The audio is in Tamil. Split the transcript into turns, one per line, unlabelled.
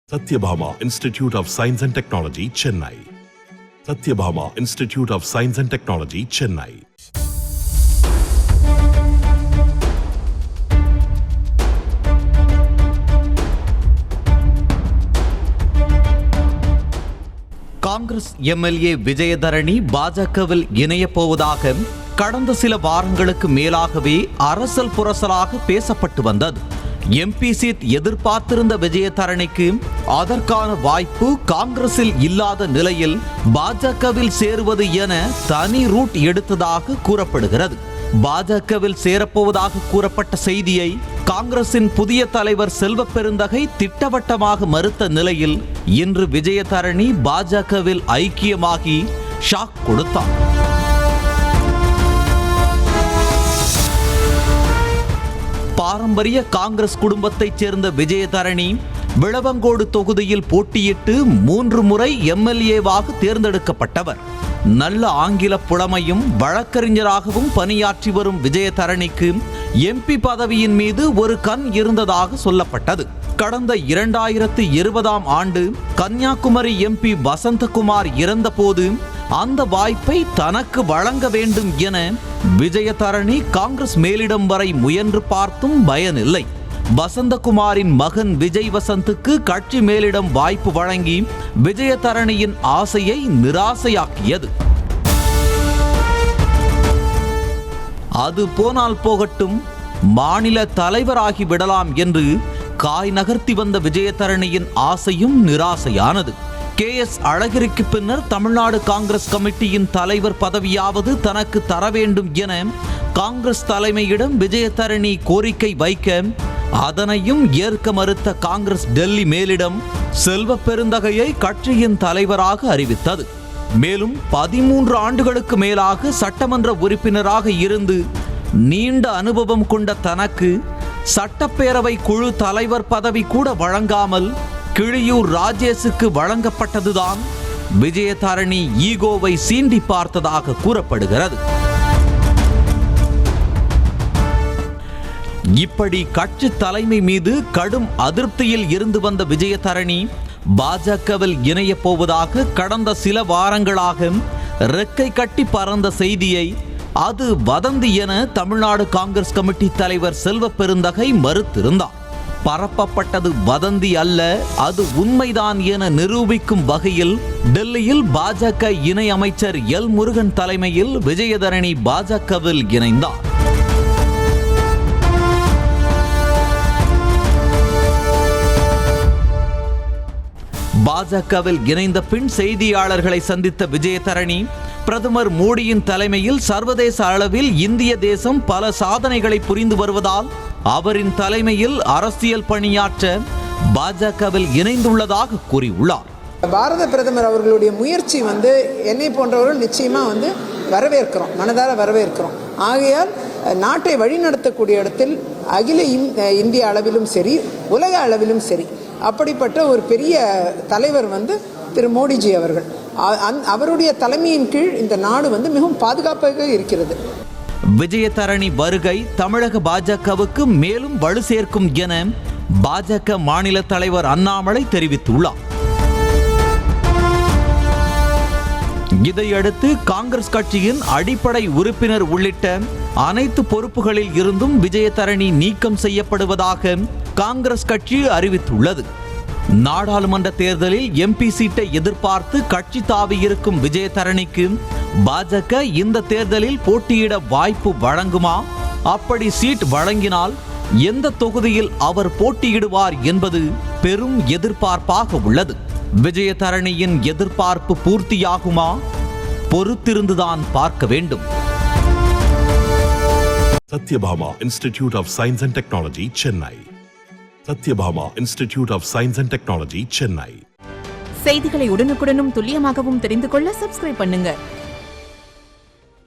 Satyabhama Institute of Science and Technology, Chennai. Satyabhama Institute of Science and Technology, Chennai.
Congress MLA Vijayadharani பாஜகவில் இணையப் போவதாக கடந்த சில வாரங்களுக்கு மேலாகவே அரசல் புரசலாக பேசப்பட்டு வந்தது. எம்பி சீட் எதிர்பார்த்திருந்த விஜயதரணிக்கு அதற்கான வாய்ப்பு காங்கிரஸில் இல்லாத நிலையில் பாஜகவில் சேருவது என தனி ரூட் எடுத்ததாக கூறப்படுகிறது. பாஜகவில் சேரப்போவதாக கூறப்பட்ட செய்தியை காங்கிரசின் புதிய தலைவர் செல்வ பெருந்தகை திட்டவட்டமாக மறுத்த நிலையில் இன்று விஜயதரணி பாஜகவில் ஐக்கியமாகி ஷாக் கொடுத்தார். பாரம்பரிய காங்கிரஸ் குடும்பத்தைச் சேர்ந்த விஜயதரணி விளவங்கோடு தொகுதியில் போட்டியிட்டு 3 முறை எம்எல்ஏவாக தேர்ந்தெடுக்கப்பட்டவர். நல்ல ஆங்கில புலமையும் வழக்கறிஞராகவும் பணியாற்றி வரும் விஜயதரணிக்கு எம்பி பதவியின் மீது ஒரு கண் இருந்ததாக சொல்லப்பட்டது. கடந்த 2020ஆம் ஆண்டு கன்னியாகுமரி எம்பி வசந்தகுமார் இறந்தபோது அந்த வாய்ப்பை தனக்கு வழங்க வேண்டும் என விஜயதரணி காங்கிரஸ் மேலிடம் வரை முயன்று பார்த்தும் பயனில்லை. வசந்தகுமாரின் மகன் விஜய் வசந்துக்கு கட்சி மேலிடம் வாய்ப்பு வழங்கி விஜயதரணியின் ஆசையை நிராசையாக்கியது. அது போனால் போகட்டும், மாநில தலைவராகி விடலாம் என்று காய் நகர்த்தி வந்த விஜயதரணியின் ஆசையும் நிராசையானது. KS அழகிரிக்கு பின்னர் தமிழ்நாடு காங்கிரஸ் கமிட்டியின் தலைவர் பதவியாவது தனக்கு தர வேண்டும் என காங்கிரஸ் தலைமையிடம் விஜயதரணி கோரிக்கை வைக்க அதனையும் ஏற்க மறுத்த காங்கிரஸ் டெல்லி மேலிடம் செல்வ பெருந்தகையை கட்சியின் தலைவராக அறிவித்தது. மேலும் 13 ஆண்டுகளுக்கு மேலாக சட்டமன்ற உறுப்பினராக இருந்து நீண்ட அனுபவம் கொண்ட தனக்கு சட்டப்பேரவை குழு தலைவர் பதவி கூட வழங்காமல் கிழியூர் ராஜேஷுக்கு வழங்கப்பட்டதுதான் விஜயதரணி ஈகோவை சீண்டி பார்த்ததாக கூறப்படுகிறது. இப்படி கட்சி தலைமை மீது கடும் அதிருப்தியில் இருந்து வந்த விஜயதரணி பாஜகவில் இணையப் போவதாக கடந்த சில வாரங்களாக ரெக்கை கட்டி பறந்த செய்தியை அது வதந்தி என தமிழ்நாடு காங்கிரஸ் கமிட்டி தலைவர் செல்வ பெருந்தகை மறுத்திருந்தார். பரப்பப்பட்டது வதந்தி அல்ல, அது உண்மைதான் என நிரூபிக்கும் வகையில் டெல்லியில் பாஜக இணை அமைச்சர் எல் முருகன் தலைமையில் விஜயதரணி பாஜகவில் இணைந்தார். பாஜகவில் இணைந்த பின் செய்தியாளர்களை சந்தித்த விஜயதரணி பிரதமர் மோடியின் தலைமையில் சர்வதேச அளவில் இந்திய தேசம் பல சாதனைகளை புரிந்து வருவதால் அவரின் தலைமையில் அரசியல் பணியாற்ற பாஜகவில் இணைந்துள்ளதாக கூறியுள்ளார்.
பாரத பிரதமர் அவர்களுடைய முயற்சி என்னை போன்றவர்கள் நிச்சயமா வரவேற்கிறோம், மனதார வரவேற்கிறோம். ஆகையால் நாட்டை வழிநடத்தக்கூடிய இடத்தில் அகில இந்திய அளவிலும் சரி, உலக அளவிலும் சரி, அப்படிப்பட்ட ஒரு பெரிய தலைவர் திரு மோடிஜி அவர்கள். அவருடைய தலைமையின் கீழ் இந்த நாடு மிகவும் பாதுகாப்பாக இருக்கிறது.
விஜயதரணி வருகை தமிழக பாஜகவுக்கு மேலும் வலு சேர்க்கும் என பாஜக மாநில தலைவர் அண்ணாமலை தெரிவித்துள்ளார். இதையடுத்து காங்கிரஸ் கட்சியின் அடிப்படை உறுப்பினர் உள்ளிட்ட அனைத்து பொறுப்புகளில் இருந்தும் விஜயதரணி நீக்கம் செய்யப்படுவதாக காங்கிரஸ் கட்சி அறிவித்துள்ளது. நாடாளுமன்ற தேர்தலில் எம்பி சீட்டை எதிர்பார்த்து கட்சி தாவி இருக்கும் விஜயதரணிக்கு பாஜக இந்த தேர்தலில் போட்டியிட வாய்ப்பு வழங்குமா? அப்படி சீட் வழங்கினால் எந்த தொகுதியில் அவர் போட்டியிடுவார் என்பது பெரும் எதிர்பார்ப்பாக உள்ளது. விஜயதரணியின் எதிர்பார்ப்பு பூர்த்தியாகுமா? பொறுத்திருந்துதான் பார்க்க வேண்டும்.
Satyabhama Institute of Science and Technology, Chennai. Satyabhama Institute of Science and Technology, Chennai.
செய்திகளை உடனுக்குடனும் துல்லியமாகவும் தெரிந்து கொள்ள சப்ஸ்கிரைப் பண்ணுங்க.